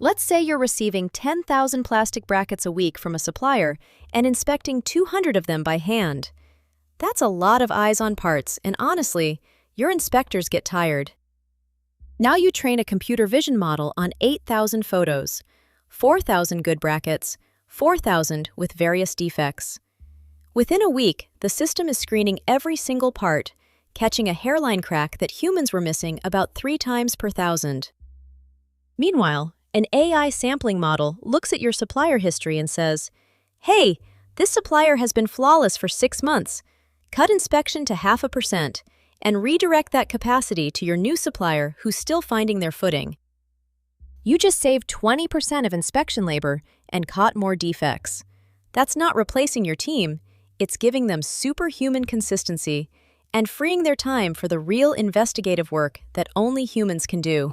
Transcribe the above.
Let's say you're receiving 10,000 plastic brackets a week from a supplier and inspecting 200 of them by hand. That's a lot of eyes on parts, and honestly, your inspectors get tired. Now you train a computer vision model on 8,000 photos, 4,000 good brackets, 4,000 with various defects. Within a week, the system is screening every single part, catching a hairline crack that humans were missing about 3 times per thousand. Meanwhile, an AI sampling model looks at your supplier history and says, "Hey, this supplier has been flawless for 6 months. Cut inspection to 0.5% and redirect that capacity to your new supplier who's still finding their footing." You just saved 20% of inspection labor and caught more defects. That's not replacing your team, it's giving them superhuman consistency and freeing their time for the real investigative work that only humans can do.